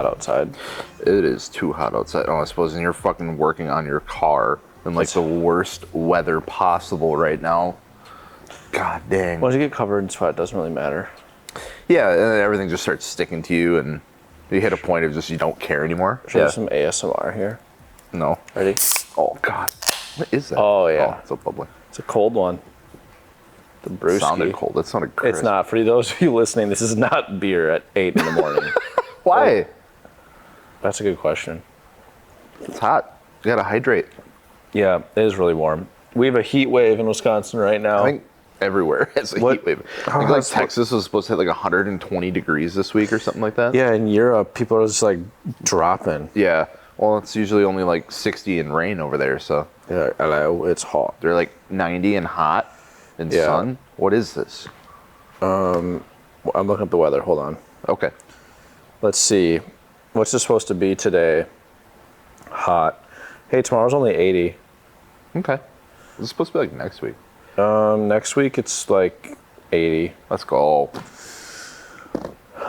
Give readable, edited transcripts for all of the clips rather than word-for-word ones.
hot outside. It is too hot outside. Oh, I suppose, and you're fucking working on your car in like the worst weather possible right now. God dang. Once you get covered in sweat, it doesn't really matter. Yeah, and then everything just starts sticking to you, and you hit a point of just you don't care anymore. Show some ASMR here. No. Ready? Oh, God. What is that? Oh, yeah. Oh, it's so bubbly. It's a cold one. The brewski. It sounded cold. That sounded crisp. It's not. For those of you listening, this is not beer at 8 in the morning. Why? That's a good question. It's hot. You gotta hydrate. Yeah, it is really warm. We have a heat wave in Wisconsin right now. I think everywhere has a heat wave. I think like Texas was supposed to hit like 120 degrees this week or something like that. Yeah, in Europe, people are just like dropping. Yeah. Well, it's usually only like 60 and rain over there, so. Yeah, it's hot. They're like 90 and hot and sun. What is this? I'm looking up the weather. Hold on. Okay. Let's see. What's this supposed to be today? Hot. Hey, tomorrow's only 80. Okay. It's supposed to be like next week. Next week it's like 80. Let's go.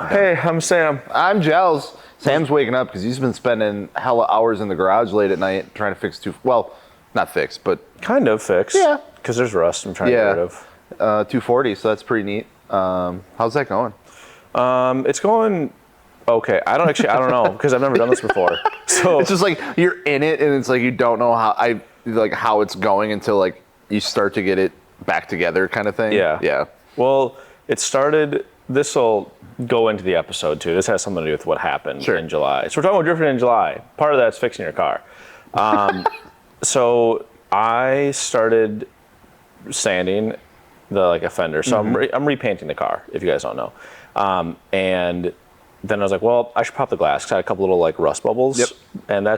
Hey, I'm Sam. I'm Giles. Sam's waking up because he's been spending hella hours in the garage late at night trying to fix not fix, but kind of fix. Yeah. Because there's rust I'm trying to get rid of. 240, so that's pretty neat. How's that going? It's going okay. I don't know because I've never done this before. So it's just like you're in it and it's like you don't know how it's going until like you start to get it back together kind of thing. Yeah. Yeah. Well, it started. This will go into the episode too. This has something to do with what happened in July. So we're talking about drifting in July. Part of that's fixing your car. So I started sanding the like a fender. So I'm repainting the car. If you guys don't know, and then I was like, well, I should pop the glass because I had a couple little like rust bubbles. Yep. And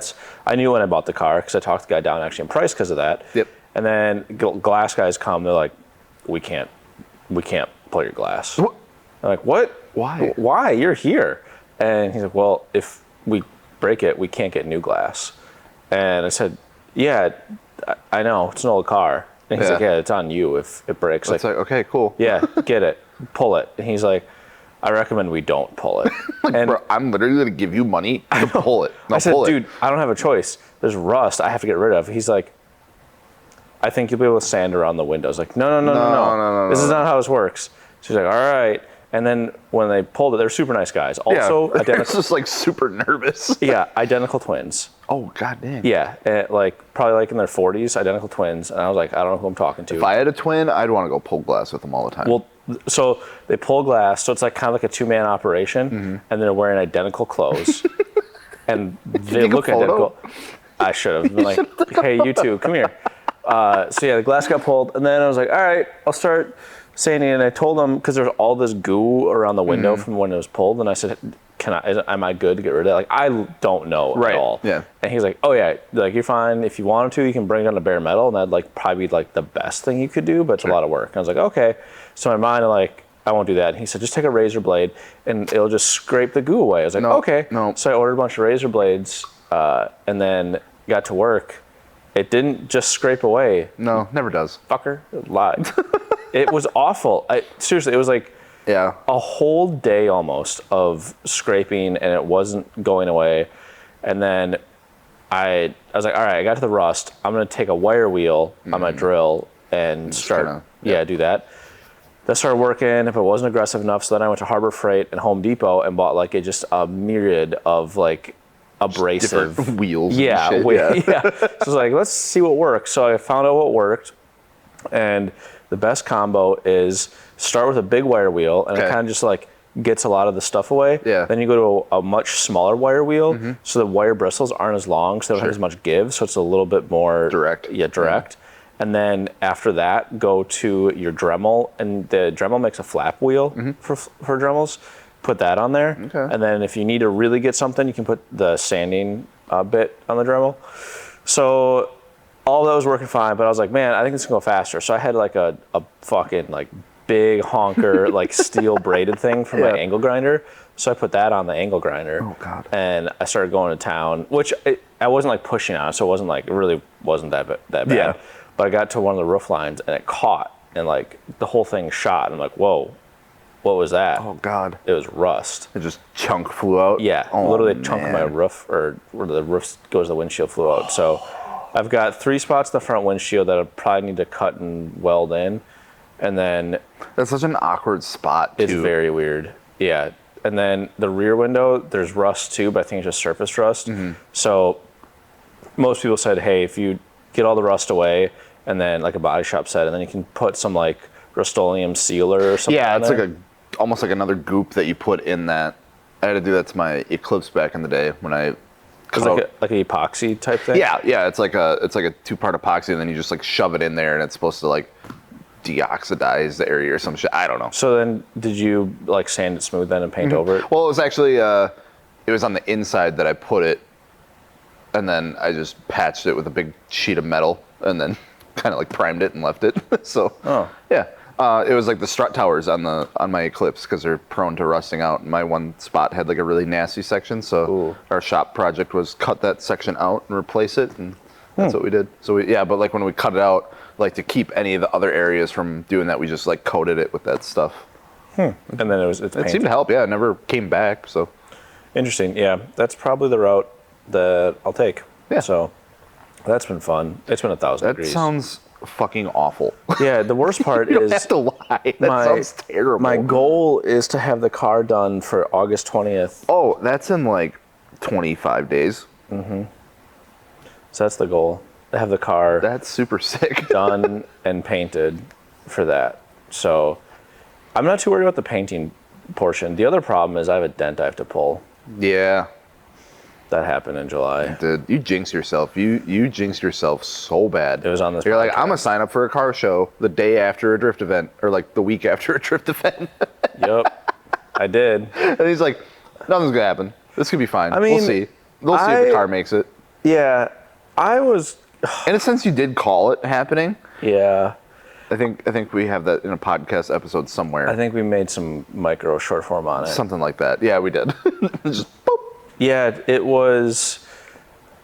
I knew when I bought the car because I talked the guy down actually in price because of that. Yep. And then glass guys come. They're like, we can't pull your glass. What? I'm like, what? Why? Why? You're here. And he's like, well, if we break it, we can't get new glass. And I said, yeah, I know. It's an old car. And he's like, yeah, it's on you if it breaks. It's like, okay, cool. Yeah, get it. Pull it. And he's like, I recommend we don't pull it. Like, and bro, I'm literally going to give you money to pull it. I said, dude, I don't have a choice. There's rust I have to get rid of. He's like, I think you'll be able to sand around the windows. Like, no. This is not how this works. So he's like, all right. And then when they pulled it, they're super nice guys. Also, they're just like super nervous. Yeah, identical twins. Oh, god dang. Yeah, probably like in their 40s, identical twins. And I was like, I don't know who I'm talking to. If I had a twin, I'd want to go pull glass with them all the time. Well, so they pull glass, so it's like kind of like a two-man operation, and they're wearing identical clothes, and they look identical. I should have been like, hey, you two, come here. So yeah, the glass got pulled, and then I was like, all right, I'll start sanding. And I told them because there's all this goo around the window from when it was pulled, and I said, am I good to get rid of it? Like, I don't know at all. Yeah. And he's like, oh yeah, like you're fine. If you wanted to, you can bring it on to bare metal, and that'd like probably be like the best thing you could do, but it's a lot of work. And I was like, okay. So in my mind, like, I won't do that. And he said, just take a razor blade and it'll just scrape the goo away. I was like, okay. No. So I ordered a bunch of razor blades, and then got to work. It didn't just scrape away. No, never does. Fucker, lied. It was awful. Seriously, it was like a whole day almost of scraping, and it wasn't going away. And then I was like, all right, I got to the rust. I'm going to take a wire wheel on my drill and start, do that. That started working, if it wasn't aggressive enough. So then I went to Harbor Freight and Home Depot and bought like just a myriad of like abrasive different wheels. Yeah, and shit. So I was like, let's see what works. So I found out what worked, and the best combo is start with a big wire wheel, and it kind of just like gets a lot of the stuff away. Yeah. Then you go to a much smaller wire wheel, so the wire bristles aren't as long, so they don't have as much give, so it's a little bit more direct. Yeah, direct. And then after that, go to your Dremel, and the Dremel makes a flap wheel for Dremels. Put that on there, and then if you need to really get something, you can put the sanding bit on the Dremel. So all that was working fine, but I was like, man, I think this can go faster. So I had like a fucking like big honker like steel braided thing for my angle grinder. So I put that on the angle grinder. Oh god! And I started going to town, which I wasn't like pushing on, so it wasn't like, it really wasn't that bad. Yeah. But I got to one of the roof lines and it caught, and like the whole thing shot. And I'm like, whoa, what was that? Oh God. It was rust. It just chunk flew out? Yeah, literally a chunk of my roof, or where the roof goes to the windshield, flew out. So I've got 3 spots in the front windshield that I probably need to cut and weld in. And then... That's such an awkward spot, too. It's very weird. Yeah. And then the rear window, there's rust too, but I think it's just surface rust. So most people said, hey, if you get all the rust away, and then like a body shop said, and then you can put some like Rust-Oleum sealer or something. Yeah, it's like almost like another goop that you put in that. I had to do that to my Eclipse back in the day when I. It's like an epoxy type thing. Yeah. It's like a 2-part epoxy, and then you just like shove it in there, and it's supposed to like deoxidize the area or some shit. I don't know. So then, did you like sand it smooth then and paint over it? Well, it was actually it was on the inside that I put it, and then I just patched it with a big sheet of metal, and then kind of like primed it and left it. So yeah. It was like the strut towers on my Eclipse, because they're prone to rusting out. And my one spot had like a really nasty section, so our shop project was cut that section out and replace it, and that's what we did. So but like when we cut it out, like to keep any of the other areas from doing that, we just like coated it with that stuff. And then it seemed to help. Yeah, it never came back. So interesting. Yeah, that's probably the route that I'll take. Yeah. So that's been fun. It's been 1,000 degrees. That sounds fucking awful. Yeah, the worst part you is... don't have to lie. That sounds terrible. My goal is to have the car done for August 20th. Oh, that's in like 25 days. So that's the goal. To have the car... That's super sick. done and painted for that. So I'm not too worried about the painting portion. The other problem is I have a dent I have to pull. Yeah. That happened in July. Dude, you jinx yourself. You jinxed yourself so bad. It was on this You're podcast. like, I'm going to sign up for a car show the day after a drift event, or like the week after a drift event. Yep, I did. And he's like, nothing's going to happen. This could be fine. I mean, we'll see. We'll see if the car makes it. Yeah, I was... In a sense, you did call it happening. Yeah. I think we have that in a podcast episode somewhere. I think we made some micro short form on it. Something like that. Yeah, we did. Just boop. Yeah, it was...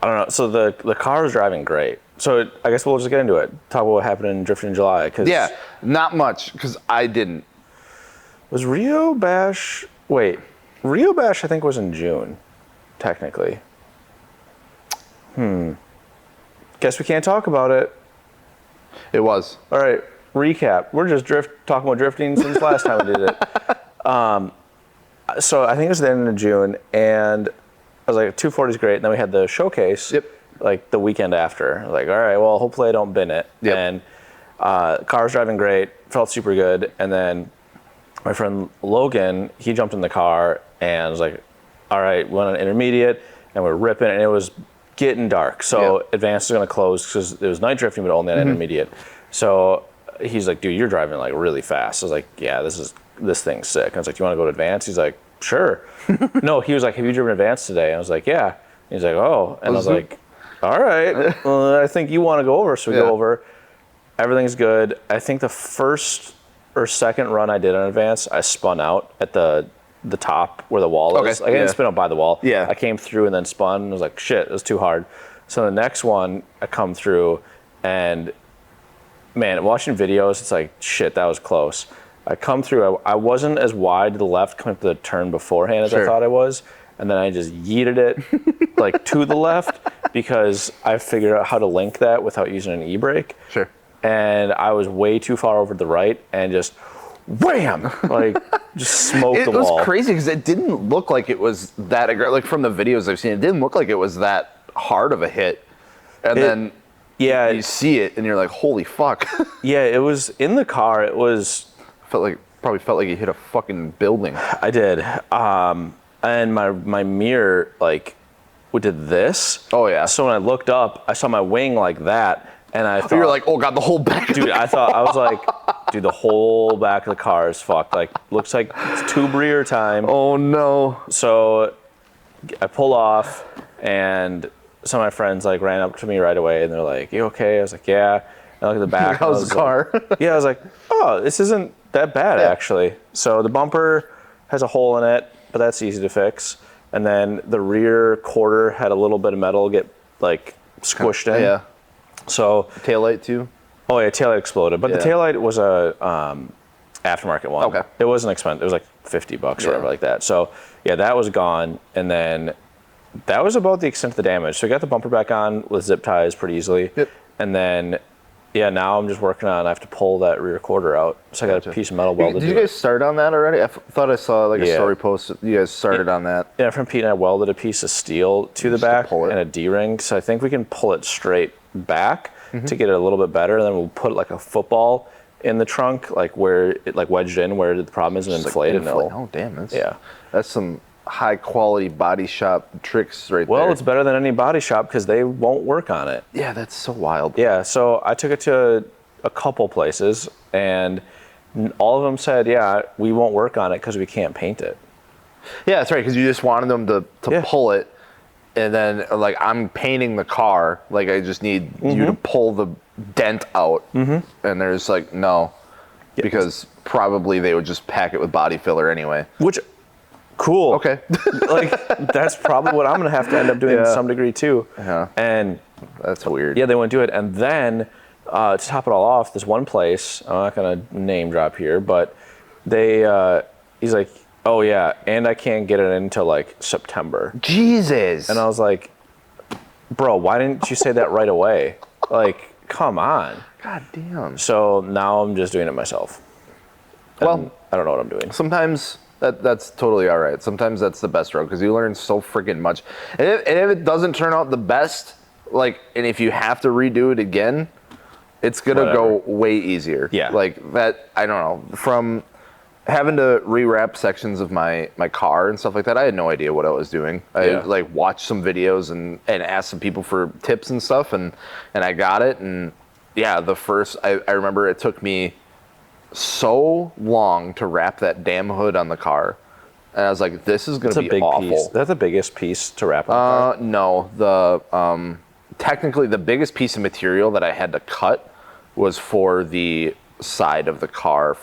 I don't know. So the car was driving great. So I guess we'll just get into it. Talk about what happened in Drifting in July. Yeah, not much, because I didn't. Was Rio Bash... Wait. Rio Bash, I think, was in June, technically. Guess we can't talk about it. It was. All right, recap. We're just talking about drifting since last time we did it. So I think it was the end of June, and I was like, 240 is great. And then we had the showcase, like the weekend after. Like, all right, well, hopefully I don't bin it. Yep. And car's driving great, felt super good. And then my friend Logan, he jumped in the car and was like, all right, we went on intermediate, and we're ripping, and it was getting dark. So advanced is going to close because it was night drifting, but only on intermediate. So he's like, dude, you're driving like really fast. I was like, yeah, this thing's sick. I was like, do you want to go to advanced? He's like, sure. No, he was like, have you driven advanced today? I was like, yeah. He's like, oh. And I was like, all right. Well, I think you want to go over. So we go over. Everything's good. I think the first or second run I did on advanced, I spun out at the top where the wall is. Like, I didn't spin out by the wall. Yeah. I came through and then spun and was like, shit, it was too hard. So the next one, I come through and, man, watching videos, it's like, shit, that was close. I come through, I wasn't as wide to the left coming up to the turn beforehand as I thought I was. And then I just yeeted it like to the left because I figured out how to link that without using an e-brake. Sure. And I was way too far over to the right and just wham, like just smoked the wall. It was crazy because it didn't look like it was that aggressive. Like from the videos I've seen, it didn't look like it was that hard of a hit. And then you see it and you're like, holy fuck. Yeah, it was in the car. It was... Probably felt like you hit a fucking building. I did. And my mirror, like, did this. Oh, yeah. So when I looked up, I saw my wing like that. And I thought... You're like, oh, God, the whole back. Dude, I was like, dude, the whole back of the car is fucked. Like, looks like it's tube rear time. Oh, no. So I pull off, and some of my friends, like, ran up to me right away, and they're like, you okay? I was like, yeah. And I look at the back. How's the car? Yeah, I was like, oh, this isn't that bad, actually. So the bumper has a hole in it, but that's easy to fix. And then the rear quarter had a little bit of metal get, like, squished in. Yeah. So taillight too? Oh yeah, taillight exploded. But the taillight was aftermarket one. Okay. It wasn't expensive. It was like $50 or whatever like that. So yeah, that was gone. And then that was about the extent of the damage. So we got the bumper back on with zip ties pretty easily. Yep. And then, yeah, now I'm just working on, I have to pull that rear quarter out. So I got a piece of metal welded. Did you guys start on that already? I thought I saw like a story post. You guys started on that. Yeah, from Pete and I welded a piece of steel to the back and a D-ring. So I think we can pull it straight back to get it a little bit better. And then we'll put like a football in the trunk, like where it like wedged in where the problem is, and inflate it. Oh, damn. That's some high quality body shop tricks right there. Well, it's better than any body shop because they won't work on it. Yeah, that's so wild. Yeah, so I took it to a couple places, and all of them said, yeah, we won't work on it because we can't paint it. Yeah, that's right, because you just wanted them to pull it, and then, like, I'm painting the car, like, I just need you to pull the dent out, and there's like, no, because probably they would just pack it with body filler anyway. Which, cool. Okay. Like, that's probably what I'm going to have to end up doing to some degree, too. Yeah. And that's weird. Yeah, they wouldn't do it. And then, to top it all off, this one place, I'm not going to name drop here, but they, he's like, oh yeah, and I can't get it until like September. Jesus. And I was like, bro, why didn't you say that right away? Like, come on. God damn. So now I'm just doing it myself. Well, I don't know what I'm doing. Sometimes that's totally all right. Sometimes that's the best road because you learn so freaking much. And if it doesn't turn out the best, like, and if you have to redo it again, it's gonna go way easier. Yeah. Like that, I don't know, from having to rewrap sections of my car and stuff like that, I had no idea what I was doing. I like watched some videos and asked some people for tips and stuff, and I got it. And yeah, the first, I remember it took me so long to wrap that damn hood on the car. And I was like, this is going to be awful. Piece. That's the biggest piece to wrap on the car? No, technically the biggest piece of material that I had to cut was for the side of the car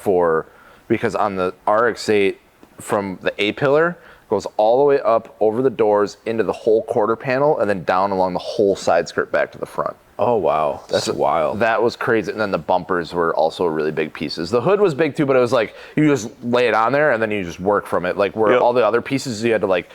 because on the RX-8 from the A-pillar goes all the way up over the doors into the whole quarter panel and then down along the whole side skirt back to the front. Oh, wow. That's wild. That was crazy. And then the bumpers were also really big pieces. The hood was big too, but it was like you just lay it on there and then you just work from it. Like where all the other pieces you had to like,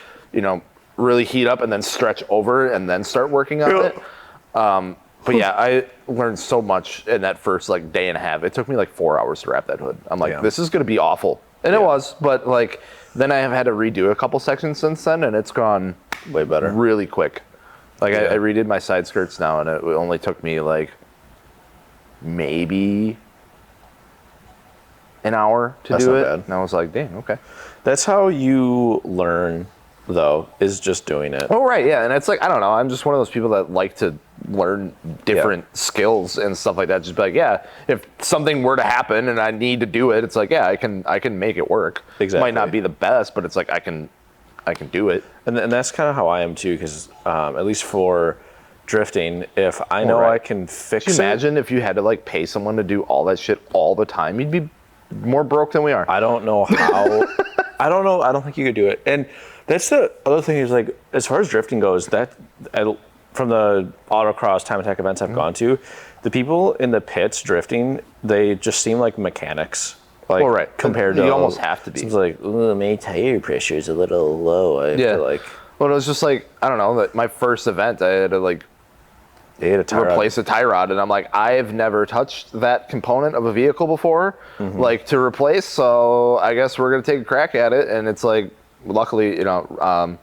really heat up and then stretch over and then start working on it. But yeah, I learned so much in that first like day and a half. It took me like 4 hours to wrap that hood. I'm like, this is going to be awful. And it was, but like then I have had to redo a couple sections since then and it's gone way better, really quick. Like I redid my side skirts now and it only took me like maybe an hour to do it. Bad. And I was like, dang, okay. That's how you learn though, is just doing it. Oh, right, yeah. And it's like, I don't know, I'm just one of those people that like to learn different skills and stuff like that. Just be like, yeah, if something were to happen and I need to do it, it's like, yeah, I can make it work. Exactly. It might not be the best, but it's like I can do it. And that's kind of how I am too, because at least for drifting, if I know I can fix it. Can you imagine if you had to like pay someone to do all that shit all the time? You'd be more broke than we are. I don't know how. I don't know. I don't think you could do it. And that's the other thing is like, as far as drifting goes, that from the autocross time attack events I've gone to, the people in the pits drifting, they just seem like mechanics. Like, compared to you almost have to be. It's like, my tire pressure is a little low. I have to like. Well, it was just like, I don't know, my first event, I had to like replace a tie rod, and I'm like, I've never touched that component of a vehicle before, like to replace. So I guess we're gonna take a crack at it. And it's like, luckily, there's some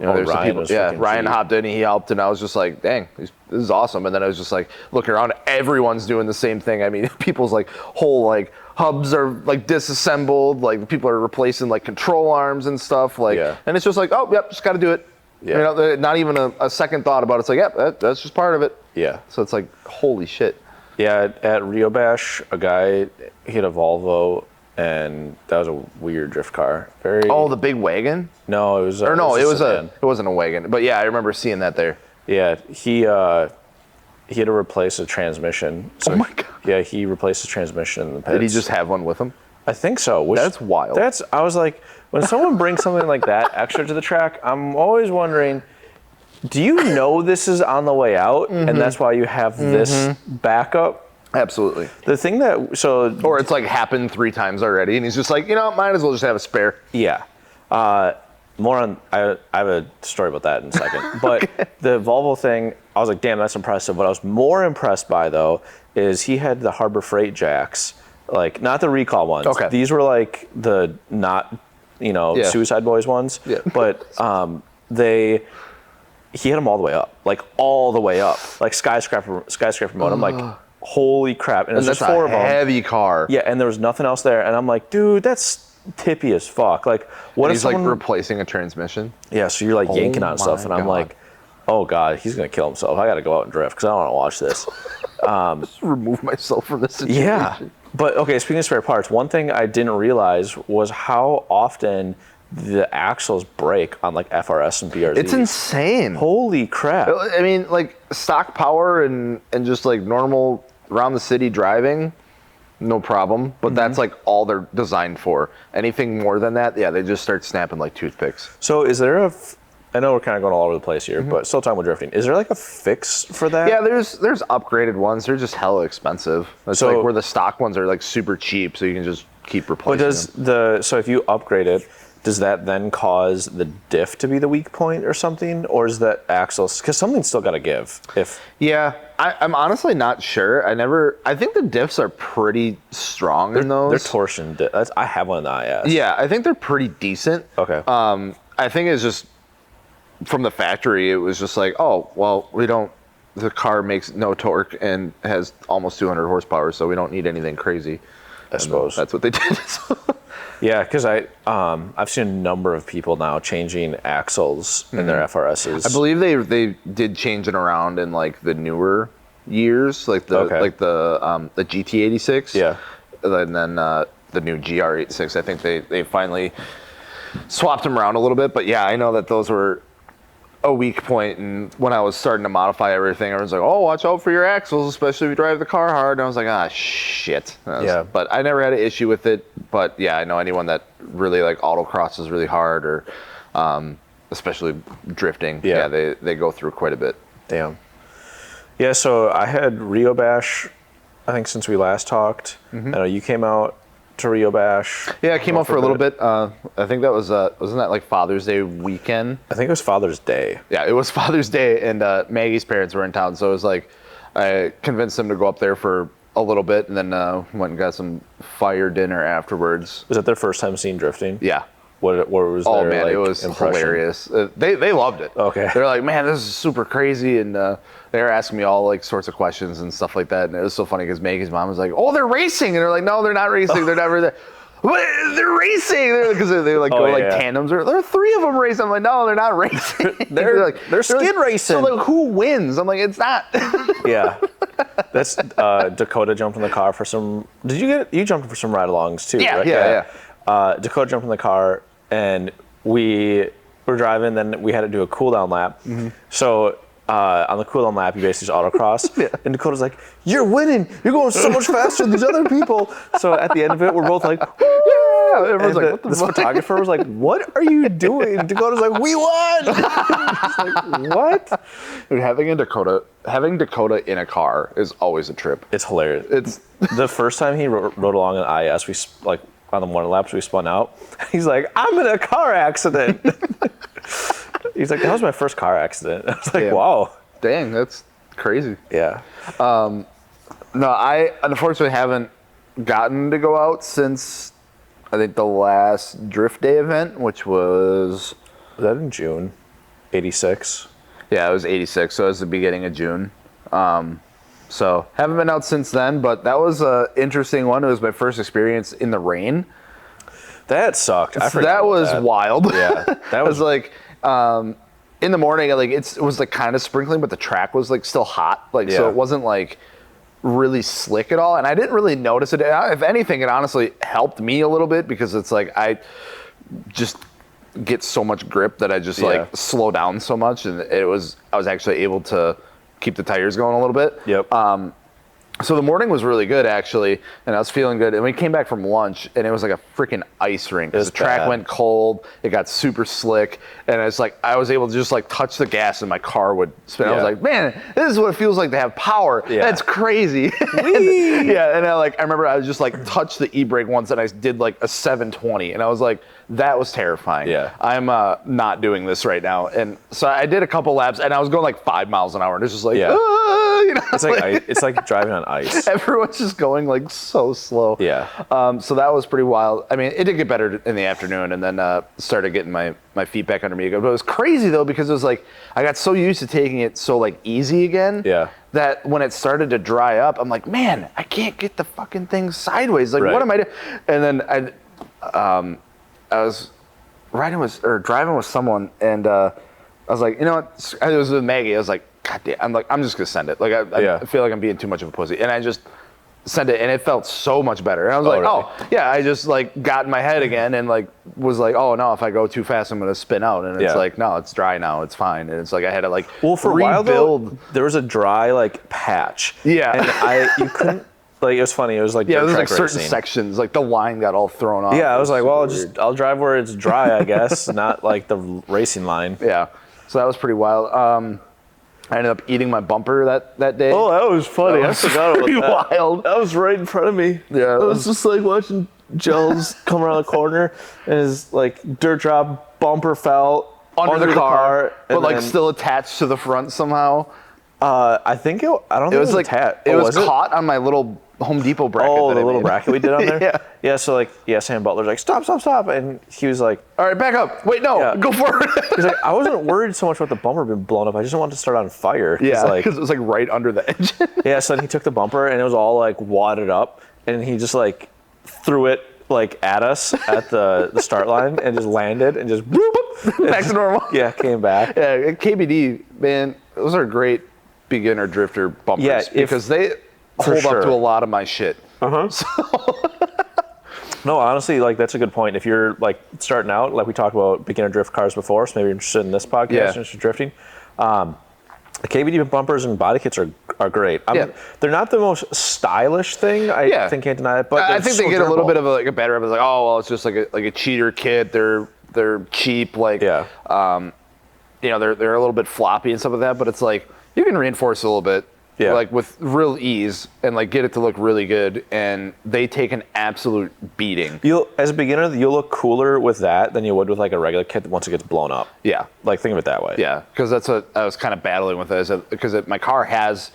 people. Yeah, Ryan hopped in, he helped, and I was just like, dang, this is awesome. And then I was just like looking around, everyone's doing the same thing. I mean, people's like whole like hubs are like disassembled, like people are replacing like control arms and stuff, like, and it's just like, oh, yep, just got to do it. Yeah. Not even a second thought about it. It's like, yep, that's just part of it. Yeah. So it's like, holy shit. Yeah, at Rio Bash, a guy hit a Volvo, and that was a weird drift car. The big wagon? No, it was. It wasn't a wagon. But yeah, I remember seeing that there. Yeah, he had to replace a transmission. So oh my god. Yeah, he replaced the transmission in the pits. Did he just have one with him? I think so. That's wild. I was like, when someone brings something like that extra to the track, I'm always wondering, do you know this is on the way out, and that's why you have this backup? Absolutely. The thing that, so. Or it's like happened 3 times already, and he's just like, might as well just have a spare. Yeah. More on, I have a story about that in a second. But the Volvo thing, I was like, damn, that's impressive. What I was more impressed by, though, is he had the Harbor Freight jacks, like, not the recall ones. Okay. These were like the not, Suicide Boys ones. Yeah. But he had them all the way up, like skyscraper mode. I'm like, holy crap. And it's just 4 of them. Heavy car. Yeah, and there was nothing else there. And I'm like, dude, that's tippy as fuck. Like, what if he's someone, like replacing a transmission? Yeah, so you're like yanking on stuff, and I'm like, oh god, he's gonna kill himself. I gotta go out and drift because I don't want to watch this. Just remove myself from this situation. Yeah, but okay. Speaking of spare parts, one thing I didn't realize was how often the axles break on like FRS and BRZ. It's insane. Holy crap! I mean, like stock power and just like normal around the city driving. No problem, but that's like all they're designed for. Anything more than that, yeah, they just start snapping like toothpicks. So is there I know we're kind of going all over the place here, but still talking about drifting. Is there like a fix for that? Yeah, there's upgraded ones. They're just hella expensive. It's like where the stock ones are like super cheap, so you can just keep replacing them. So if you upgrade it, does that then cause the diff to be the weak point or something? Or is that axles? Because something's still got to give. Yeah, I'm honestly not sure. I think the diffs are pretty strong in those. They're torsion. I have one in the IS. Yeah, I think they're pretty decent. Okay. I think it's just from the factory, it was just like, oh, well, the car makes no torque and has almost 200 horsepower, so we don't need anything crazy. I suppose. That's what they did. Yeah, because I've seen a number of people now changing axles in their FRSs. I believe they did change it around in like the newer years, like the GT86. Yeah. And then the new GR86. I think they finally swapped them around a little bit. But yeah, I know that those were a weak point, and when I was starting to modify everything, everyone's like, "Oh, watch out for your axles, especially if you drive the car hard." And I was like, shit." But I never had an issue with it. But yeah, I know anyone that really like autocrosses really hard, or especially drifting. Yeah, they go through quite a bit. Damn. Yeah, so I had Rio Bash, I think, since we last talked. I know you came out to Rio Bash. Yeah, I came out for a little bit. I think that was wasn't that like Father's Day weekend? I think it was Father's Day. Yeah, it was Father's Day, and Maggie's parents were in town, so it was like I convinced them to go up there for a little bit, and then went and got some fire dinner afterwards. Was that their first time seeing drifting? Yeah. What was their, man, it was impression? Hilarious. They loved it. Okay. They're like, man, this is super crazy, and they were asking me all like sorts of questions and stuff like that, and it was so funny because Maggie's mom was like, "Oh, they're racing," and they're like, "No, they're not racing. They're never there." They're racing because they like go like tandems. Or there are 3 of them racing. I'm like, no, they're not racing. they're skid racing. So like, who wins? I'm like, it's not. Yeah, that's Dakota jumped in the car for some. You jumped for some ride-alongs too? Yeah, right? yeah. Dakota jumped in the car and we were driving. Then we had to do a cool down lap. So. On the cool down lap, you basically just autocross. And Dakota's like, "You're winning! You're going so much faster than these other people." So at the end of it, we're both like, "Yeah!" Everyone's like, "What the fuck?" Photographer was like, "What are you doing?" And Dakota's like, "We won!" It's like, what? Dude, having Dakota in a car is always a trip. It's hilarious. It's the first time he rode along in IS, we like on the morning laps, we spun out. He's like, "I'm in a car accident." He's like, "That was my first car accident." I was like, wow. Dang, that's crazy. Yeah. No, I unfortunately haven't gotten to go out since I think the last Drift Day event, which was that in June? 86? Yeah, it was 86, so it was the beginning of June. So haven't been out since then, but that was an interesting one. It was my first experience in the rain. That sucked. That was wild. Yeah. That was like in the morning, like it was like kind of sprinkling, but the track was like still hot, so it wasn't like really slick at all, and I didn't really notice it. If anything, it honestly helped me a little bit because it's like I just get so much grip that I just like slow down so much, and I was actually able to keep the tires going a little bit. Yep. So the morning was really good, actually, and I was feeling good. And we came back from lunch, and it was like a freaking ice rink. The track went cold. It got super slick, and it's like I was able to just like touch the gas, and my car would spin. I was like, man, this is what it feels like to have power. That's crazy. And I remember I was just like touched the e-brake once, and I did like a 720, and I was like, that was terrifying. I'm not doing this right now. And so I did a couple laps, and I was going like 5 miles an hour, and it's just like, it's like driving on ice. Everyone's just going like so slow. So that was pretty wild. I mean, it did get better in the afternoon, and then started getting my feet back under me again. But it was crazy though, because it was like I got so used to taking it so like easy again. That when it started to dry up, I'm like, man, I can't get the fucking thing sideways. Like, what am I doing? And then I was driving with someone, and I was like, you know what? It was with Maggie. I was like, God damn, I'm just gonna send it. Like I feel like I'm being too much of a pussy, and I just sent it, and it felt so much better. And I was really? I just like got in my head again, and like was like, oh no, if I go too fast, I'm gonna spin out. And it's like, no, it's dry now, it's fine. And it's like I had to like for a while though, there was a dry like patch. And you couldn't. Like, it was funny. It was like it was like certain sections, like the line got all thrown off. I was like, well, I'll drive where it's dry, I guess, not like the racing line. So that was pretty wild. I ended up eating my bumper that day. Oh, that was funny. I forgot about that. Wild. That was right in front of me. I was just like watching Gels come around the corner, and his like dirt drop bumper fell under the car, but like still attached to the front somehow. I think it was like it was caught on my little Home Depot bracket. Oh, the little bracket we did on there? So like, Sam Butler's like, stop. And he was like, all right, back up. Wait, no, go forward. He's like, I wasn't worried so much about the bumper being blown up. I just didn't want it to start on fire. Because it was like right under the engine. So then he took the bumper, and it was all like wadded up, and he just like threw it like at us at the start line, and just landed, and just whoop, back to normal. Came back. KBD, man, those are great beginner drifter bumpers because they hold up to a lot of my shit. No, honestly, like that's a good point. If you're like starting out, like we talked about beginner drift cars before, so maybe you're interested in this podcast, interested in drifting. The KBD bumpers and body kits are great. They're not the most stylish thing. I think can't deny it, but I think they get a little bit of a bad rep. It's like, oh well, it's just like a cheater kit. They're cheap. Like they're a little bit floppy and stuff like that. But it's like you can reinforce a little bit. Like with real ease and like get it to look really good, and they take an absolute beating. As a beginner, you'll look cooler with that than you would with like a regular kit once it gets blown up. Like think of it that way. Because that's what I was kind of battling with it, because my car has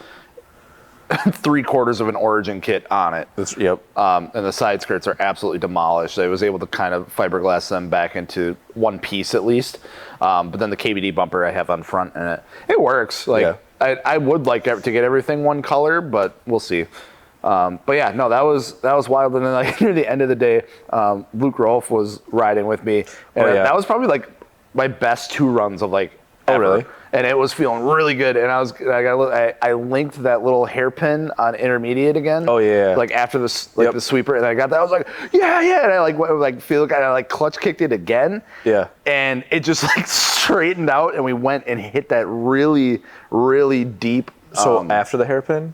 3/4 of an Origin kit on it. And the side skirts are absolutely demolished. I was able to kind of fiberglass them back into one piece at least. But then the KBD bumper I have on front, and it works. I would like to get everything one color, but we'll see. But that was wild. And then like near the end of the day, Luke Rolfe was riding with me, and that was probably like my best 2 runs of like ever. Really? And it was feeling really good. And I linked that little hairpin on intermediate again. Like after the sweeper, and I got that. I was like, yeah. And I like clutch kicked it again. And it just like straightened out, and we went and hit that really, really deep. So after the hairpin?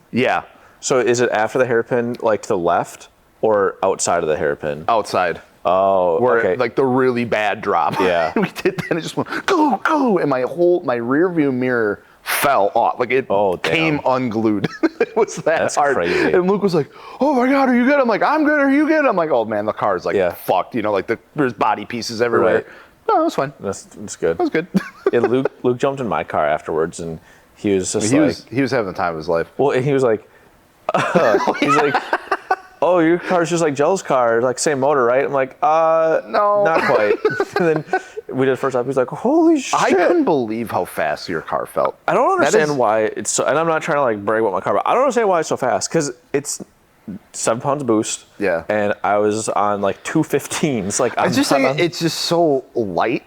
So is it after the hairpin, like to the left, or outside of the hairpin? Outside. Oh, where like the really bad drop. We did that, and it just went go, and my rear view mirror fell off. Like it came unglued. It was that's hard. Crazy. And Luke was like, "Oh my God, are you good?" I'm like, "I'm good. Are you good?" I'm like, "Oh man, the car's like fucked. Like there's body pieces everywhere." No, it was fine. That's good. That was good. Luke jumped in my car afterwards, and he was just he was having the time of his life. Well, and he was like, he's like, oh, your car's just like Gel's car, like same motor, right? I'm like, no, not quite. And then we did the first time. He's like, holy shit! I couldn't believe how fast your car felt. I don't understand why it's so. And I'm not trying to like brag about my car, but I don't understand why it's so fast. Because it's 7 pounds boost. And I was on like 215s. Like I just think it's just so light.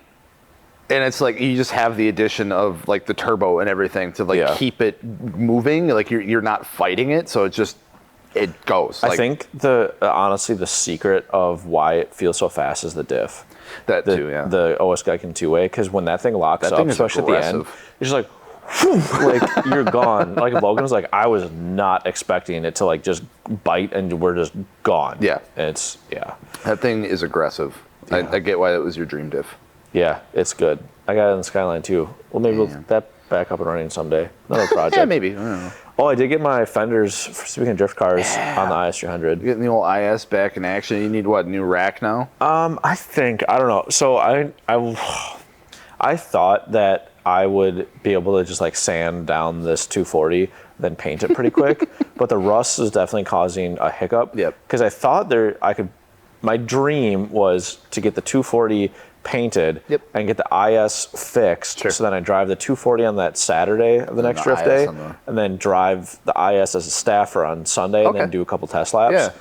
And it's like you just have the addition of like the turbo and everything to like keep it moving. Like you're not fighting it, so it goes. I think honestly the secret of why it feels so fast is the diff. That too, yeah. The OS Geiken 2-way, because when that thing locks up, especially at the end, it's just like, like you're gone. Like Logan was like, I was not expecting it to like just bite and we're just gone. Yeah. It's That thing is aggressive. Yeah. I get why that was your dream diff. Yeah, it's good. I got it in the Skyline too. Well, maybe we'll that back up and running someday. Another project. Yeah, maybe. I don't know. Oh, I did get my fenders, speaking of drift cars, on the IS300. Getting the old IS back in action. You need what, new rack now? I think, I don't know. So I thought that I would be able to just like sand down this 240, then paint it pretty quick. But the rust is definitely causing a hiccup. Yep. Because I thought my dream was to get the 240 painted and get the IS fixed. Sure. So then I drive the 240 on that Saturday of the next drift day, and then drive the IS as a staffer on Sunday, and then do a couple test laps. Yeah.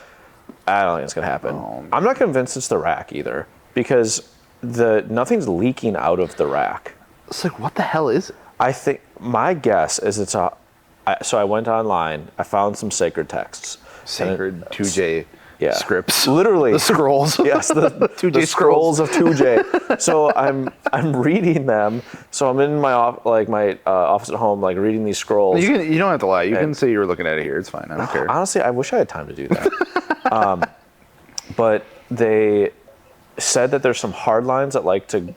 I don't think it's gonna happen. I'm not convinced it's the rack either, because nothing's leaking out of the rack. It's like, what the hell is it? I think my guess is so I went online, I found some sacred texts. Sacred 2J scripts. Literally. The scrolls. Yes, the 2J the scrolls of 2J. So I'm reading them. So I'm in my office at home, like reading these scrolls. You don't have to lie. You can say you were looking at it here. It's fine. I don't care. Honestly, I wish I had time to do that. But they said that there's some hard lines that like to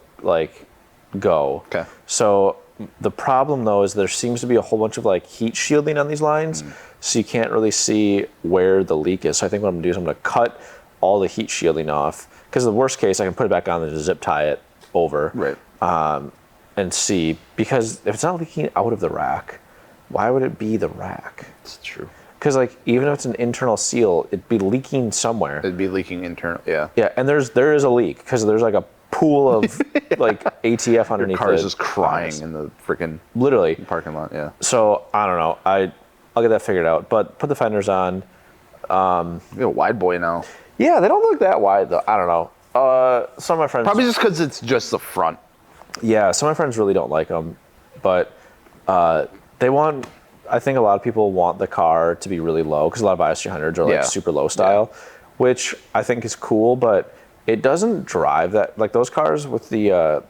go. Okay. So the problem though is there seems to be a whole bunch of like heat shielding on these lines, so you can't really see where the leak is. So I think what I'm gonna do is I'm gonna cut all the heat shielding off, because the worst case I can put it back on and just zip tie it over. Right. And see, because if it's not leaking out of the rack, why would it be the rack? It's true. Because like even if it's an internal seal, it'd be leaking somewhere. It'd be leaking internal. Yeah. Yeah, and there is a leak because there's like a pool of like ATF underneath. Your car's just crying in the freaking literally parking lot. Yeah. So I don't know. I'll get that figured out. But put the fenders on. You're a wide boy now. Yeah, they don't look that wide though. I don't know. Some of my friends probably just because it's just the front. Yeah, some of my friends really don't like them, but they want. I think a lot of people want the car to be really low because a lot of IS300s are like super low style, which I think is cool, but it doesn't drive that, like those cars with the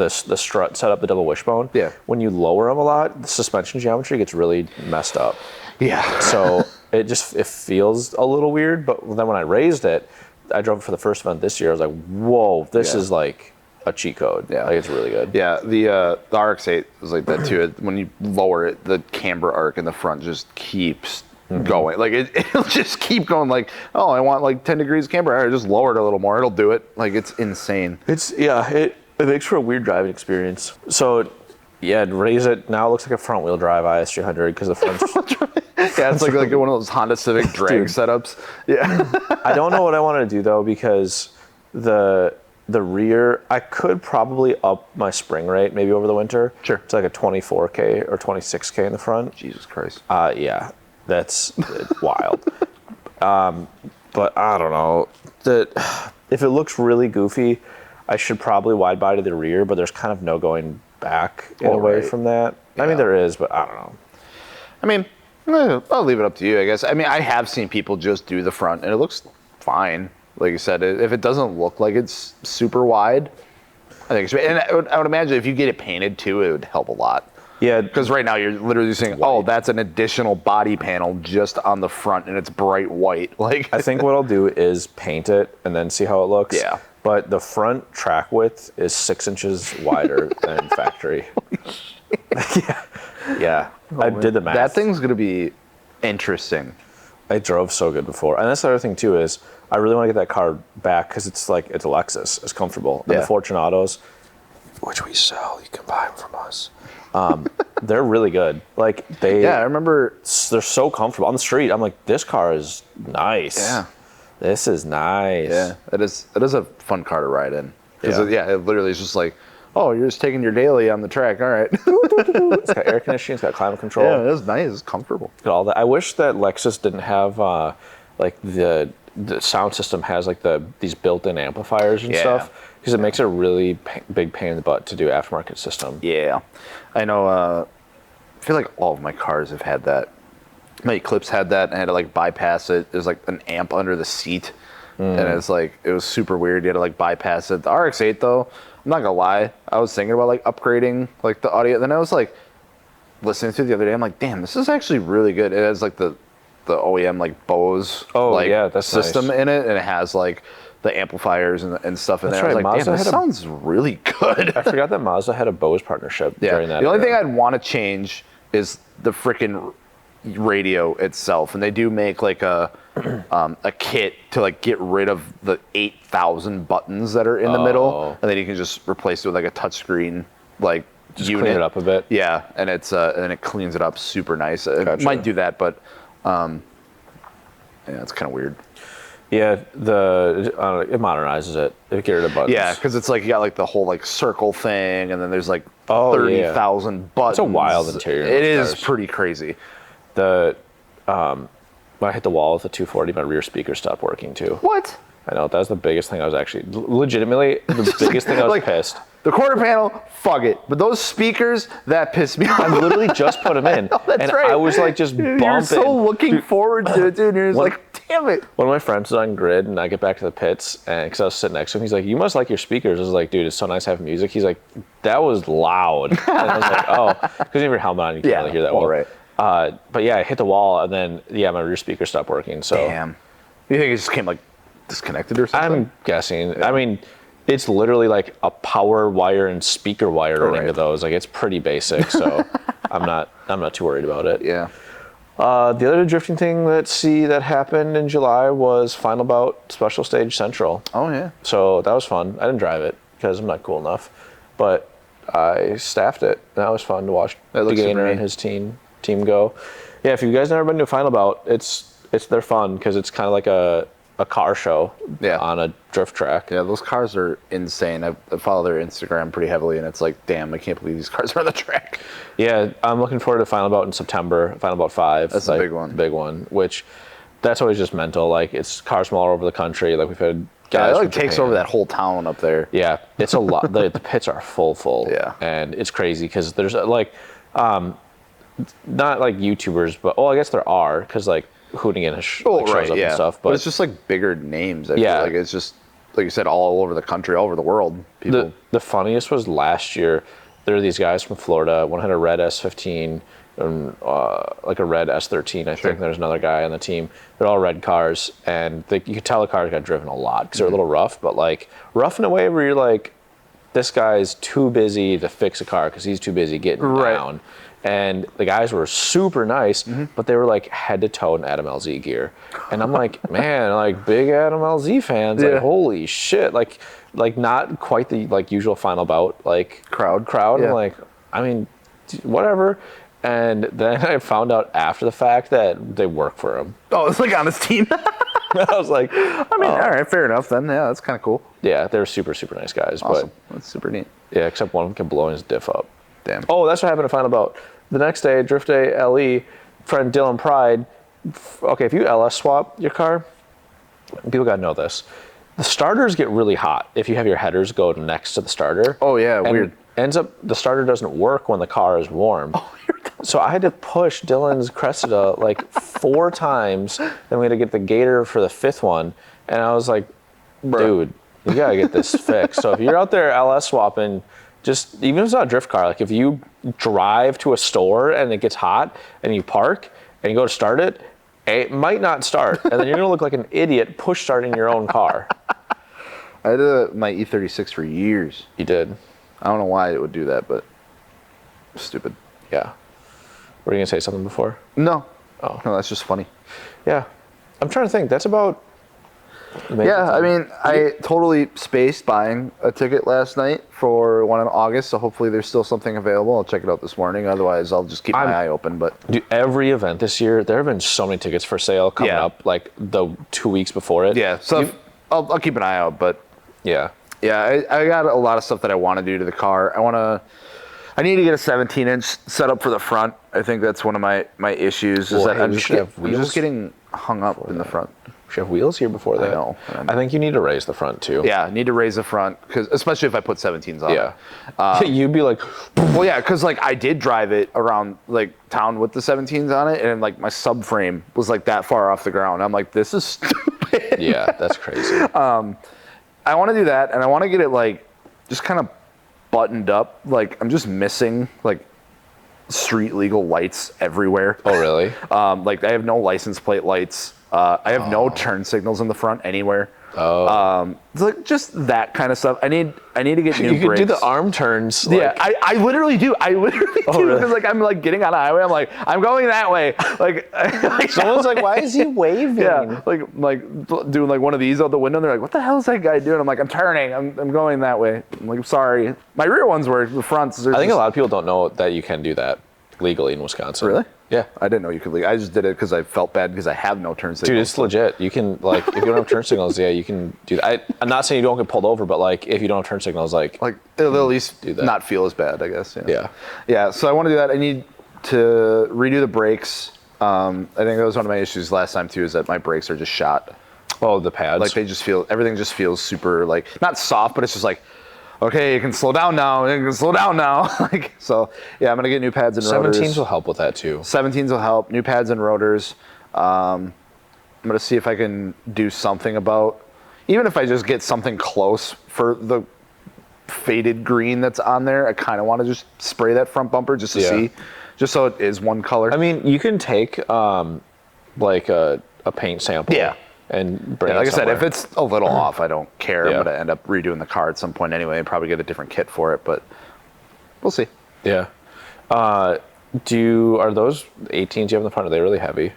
strut set up, the double wishbone. Yeah. When you lower them a lot, the suspension geometry gets really messed up. Yeah. So it feels a little weird. But then when I raised it, I drove it for the first event this year. I was like, whoa, this is like a cheat code. Yeah. Like it's really good. Yeah. The RX-8 is like that too. When you lower it, the camber arc in the front just keeps going. Like it'll just keep going. Like, oh, I want like 10 degrees camber. All right, just lower it a little more. It'll do it. Like it's insane. It makes for a weird driving experience. So yeah, raise it. Now it looks like a front wheel drive IS300 because the front. Yeah, it's like one of those Honda Civic drag setups. Yeah. I don't know what I want to do though, because the rear, I could probably up my spring rate maybe over the winter. Sure. It's like a 24K or 26K in the front. Jesus Christ. Yeah. That's wild. But I don't know. If it looks really goofy, I should probably wide body the rear, but there's kind of no going back away from that. Yeah. I mean, there is, but I don't know. I mean, I'll leave it up to you, I guess. I mean, I have seen people just do the front, and it looks fine. Like you said, if it doesn't look like it's super wide, I think it's, and I would imagine if you get it painted too, it would help a lot. Yeah, because right now you're literally saying, "Oh, that's an additional body panel just on the front, and it's bright white." Like, I think what I'll do is paint it and then see how it looks. Yeah. But the front track width is 6 inches wider than factory. Yeah. I did the math. That thing's gonna be interesting. I drove so good before, and that's the other thing too is I really want to get that car back because it's a Lexus. It's comfortable. And the Fortunatos, which we sell, you can buy them from us. They're really good. Like I remember they're so comfortable on the street. I'm like, this car is nice. Yeah, this is nice. Yeah, it is a fun car to ride in. Because it literally is just like, oh, you're just taking your daily on the track. All right. It's got air conditioning. It's got climate control. Yeah, it is nice. It's comfortable. Got all that. I wish that Lexus didn't have like the sound system has like these built-in amplifiers and stuff. Because it makes it a really big pain in the butt to do aftermarket system. Yeah, I know. I feel like all of my cars have had that. My Eclipse had that, and I had to like bypass it. There's like an amp under the seat, and it's like it was super weird. You had to like bypass it. The RX-8 though, I'm not gonna lie, I was thinking about like upgrading like the audio. Then I was like listening to it the other day. I'm like, damn, this is actually really good. It has like the OEM like Bose system in it, and it has like the amplifiers and stuff in there. I was like, damn, this sounds really good. I forgot that Mazda had a Bose partnership during that. The only thing I'd want to change is the freaking radio itself, and they do make like a kit to like get rid of the 8,000 buttons that are in the middle, and then you can just replace it with like a touchscreen like just unit. Clean it up a bit. Yeah, and it's and it cleans it up super nice. It might do that, but yeah, it's kind of weird. Yeah, it modernizes it. It gets rid of buttons. Yeah, because it's like you got like the whole like circle thing, and then there's like 30,000 buttons. It's a wild interior. It is pretty crazy. When I hit the wall with the 240, my rear speaker stopped working too. What? I know, that was the biggest thing I was actually, legitimately, the biggest thing I was pissed. The quarter panel, fuck it. But those speakers, that pissed me off. I literally just put them in. That's right. I was like just bumping. You're so looking forward to it, dude. And you're just like, damn it. One of my friends was on grid, and I get back to the pits, and because I was sitting next to him, he's like, you must like your speakers. I was like, dude, it's so nice having music. He's like, that was loud. And I was like, oh, because you have your helmet on, you can't really hear that well. Right. But yeah, I hit the wall, and then, my rear speaker stopped working. So. Damn. You think it just came like disconnected or something? I'm guessing. Yeah. I mean, it's literally like a power wire and speaker wire running to those. Like, it's pretty basic, so I'm not too worried about it. Yeah. The other drifting thing that happened in July was Final Bout Special Stage Central. Oh yeah. So that was fun. I didn't drive it because I'm not cool enough, but I staffed it. That was fun to watch DeGainer and his team go. Yeah, if you guys never been to a Final Bout, they're fun because it's kind of like a car show on a drift track. Yeah, those cars are insane. I follow their Instagram pretty heavily, and it's like, damn, I can't believe these cars are on the track. Yeah, I'm looking forward to Final Bout in September, Final Bout 5. That's the big one. The big one, which that's always just mental. Like, it's cars from all over the country. Like, we've had guys it like takes over that whole town up there. Yeah, it's a lot. The pits are full. Yeah. And it's crazy because there's like, not like YouTubers, but, I guess there are, because like, Hoonigan shows up and stuff. But it's just like bigger names. I feel like it's just, like you said, all over the country, all over the world. People. The funniest was last year. There were these guys from Florida. One had a red S15 and like a red S13. I think there's another guy on the team. They're all red cars, and you could tell the cars got driven a lot because they're a little rough, but like rough in a way where you're like, this guy's too busy to fix a car because he's too busy getting down. And the guys were super nice, but they were like head to toe in Adam LZ gear. And I'm like, man, like big Adam LZ fans, like holy shit, like not quite the like usual Final Bout like crowd. Yeah. I'm like, I mean, whatever. And then I found out after the fact that they work for him. Oh, it's like on his team. I was like, I mean, all right, fair enough then. Yeah, that's kind of cool. Yeah, they're super, super nice guys. Awesome. But that's super neat. Yeah, except one of them kept blowing his diff up. Damn. Oh, that's what happened at Final Bout. The next day, Drift Day LE, friend Dylan Pride. Okay, if you LS swap your car, people gotta know this. The starters get really hot if you have your headers go next to the starter. Oh yeah, weird. Ends up the starter doesn't work when the car is warm. Oh, so I had to push Dylan's Cressida like 4 times. Then we had to get the Gator for the 5th one, and I was like, dude, you gotta get this fixed. So if you're out there LS swapping, just even if it's not a drift car, like if you drive to a store and it gets hot and you park and you go to start it, it might not start, and then you're gonna look like an idiot push starting your own car. I had my E36 for years. You did. I don't know why it would do that, but stupid. Yeah. Were you gonna say something before? No. Oh. No, that's just funny. Yeah. I'm trying to think. That's about. Yeah, I mean, I totally spaced buying a ticket last night for one in August, so hopefully there's still something available. I'll check it out this morning. Otherwise, I'll just keep my eye open. But every event this year, there have been so many tickets for sale coming up, like the 2 weeks before it. Yeah, so I'll keep an eye out. But yeah, I got a lot of stuff that I want to do to the car. I need to get a 17-inch set up for the front. I think that's one of my issues. Is that I'm just getting hung up in the front. We should have wheels here before that. I know. I think you need to raise the front too. Yeah, I need to raise the front, especially if I put 17s on. Yeah. You'd be like, well, yeah, because like I did drive it around like town with the 17s on it, and like my subframe was like that far off the ground. I'm like, this is stupid. Yeah, that's crazy. I want to do that, and I want to get it like just kind of buttoned up. Like I'm just missing like street legal lights everywhere. Oh, really? Like I have no license plate lights. I have no turn signals in the front anywhere. Like just that kind of stuff. I need to get new brakes. You could do the arm turns. Yeah, I literally do. I literally do. Really? Because like I'm like getting on a highway. I'm like I'm going that way. Like Someone's like, why is he waving? Yeah, like doing like one of these out the window. They're like, what the hell is that guy doing? I'm like, I'm turning. I'm going that way. I'm like, sorry. My rear ones work. The fronts. I think a lot of people don't know that you can do that legally in Wisconsin. Really? Yeah. I didn't know you could leave. I just did it because I felt bad because I have no turn signals. Dude, it's legit. You can, like, if you don't have turn signals, yeah, you can do that. I'm not saying you don't get pulled over, but, like, if you don't have turn signals, like it'll at least do that. Not feel as bad, I guess. Yeah. Yeah, so I want to do that. I need to redo the brakes. I think that was one of my issues last time, too, is that my brakes are just shot. Oh, the pads? Like, everything just feels super, like, not soft, but it's just like, okay, you can slow down now. You can slow down now. Like, so yeah, I'm gonna get new pads and rotors. 17s will help with that too. 17s will help. New pads and rotors. I'm gonna see if I can do something about, even if I just get something close for the faded green that's on there. I kind of want to just spray that front bumper just to see, just so it is one color. I mean, you can take like a paint sample. Yeah. And bring like it I said, somewhere. if it's a little off, I don't care. Yeah. I'm going to end up redoing the car at some point anyway and probably get a different kit for it, but we'll see. Yeah. Are those 18s you have in the front, are they really heavy?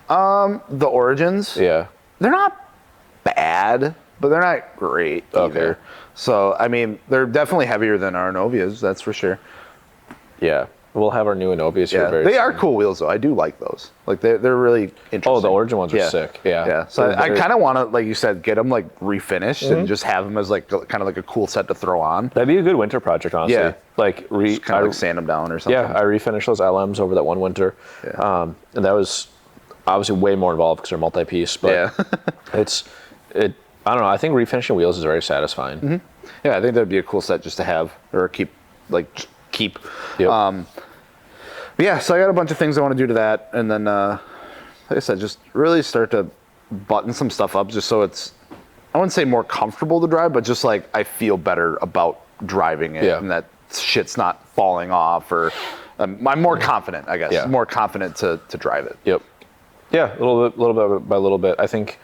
The Origins, Yeah. they're not bad, but they're not great either. Okay. So, I mean, they're definitely heavier than our Anovias, that's for sure. Yeah. We'll have our new Anovias here very soon. They are cool wheels, though. I do like those. Like, they're really interesting. Oh, the Origin ones are sick. Yeah. Yeah. So I kind of want to, like you said, get them, like, refinished and just have them as, like, kind of like a cool set to throw on. That'd be a good winter project, honestly. Yeah. Like, kind of like sand them down or something. Yeah, I refinished those LMs over that one winter. Yeah. And that was obviously way more involved because they're multi-piece. But Yeah. I don't know. I think refinishing wheels is very satisfying. Mm-hmm. Yeah, I think that'd be a cool set just to have or keep. Yep. Yeah, so I got a bunch of things I want to do to that, and then, like I said, just really start to button some stuff up, just so it's, I wouldn't say more comfortable to drive, but just like I feel better about driving it, and that shit's not falling off, or I'm more confident, I guess, more confident to drive it. Yep. Yeah, a little bit by little bit. I think,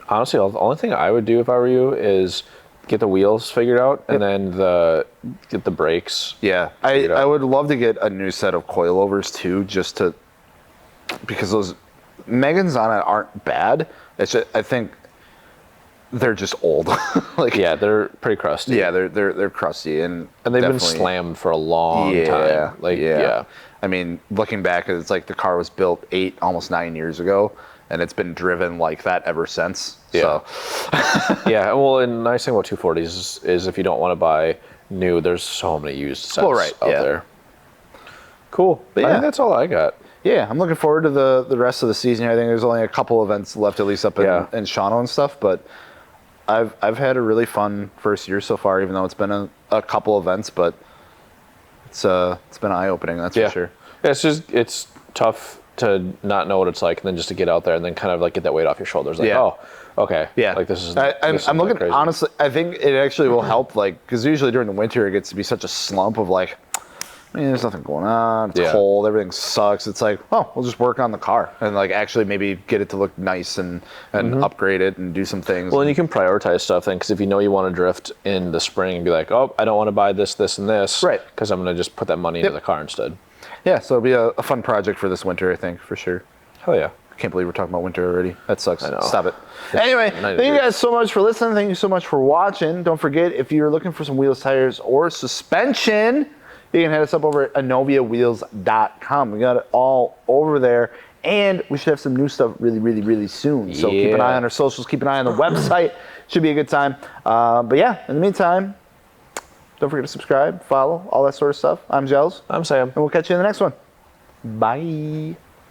honestly, the only thing I would do if I were you is get the wheels figured out and then get the brakes. Yeah, I would love to get a new set of coilovers too, just to, because those Megans on it aren't bad. It's just, I think they're just old. Like, yeah, they're pretty crusty. Yeah, they're crusty and they've been slammed for a long time. Like, yeah. I mean, looking back, it's like the car was built 8, almost 9 years ago, and it's been driven like that ever since. Yeah. So. Yeah, well, and the nice thing about 240s is if you don't want to buy new, there's so many used sets out there. Cool. But I think that's all I got. Yeah, I'm looking forward to the rest of the season. I think there's only a couple events left, at least up in Shawano and stuff, but I've had a really fun first year so far, even though it's been a couple events, but it's been eye-opening, that's for sure. Yeah, it's tough to not know what it's like, and then just to get out there and then kind of like get that weight off your shoulders. Like, oh, okay. Yeah. Like this is. I'm looking crazy. Honestly. I think it actually will help. Like, because usually during the winter it gets to be such a slump of like, I mean, there's nothing going on. It's cold. Everything sucks. It's like, oh, we'll just work on the car and like actually maybe get it to look nice and upgrade it and do some things. Well, and you can prioritize stuff then, because if you know you want to drift in the spring and be like, oh, I don't want to buy this, this, and this, right? Because I'm going to just put that money into the car instead. Yeah, so it'll be a fun project for this winter, I think, for sure. Hell yeah. I can't believe we're talking about winter already. That sucks. I know. Stop it. Anyway, thank you guys so much for listening. Thank you so much for watching. Don't forget, if you're looking for some wheels, tires, or suspension, you can head us up over at AnoviaWheels.com. We got it all over there. And we should have some new stuff really, really, really soon. So keep an eye on our socials. Keep an eye on the website. Should be a good time. But yeah, in the meantime, don't forget to subscribe, follow, all that sort of stuff. I'm Gels. I'm Sam. And we'll catch you in the next one. Bye.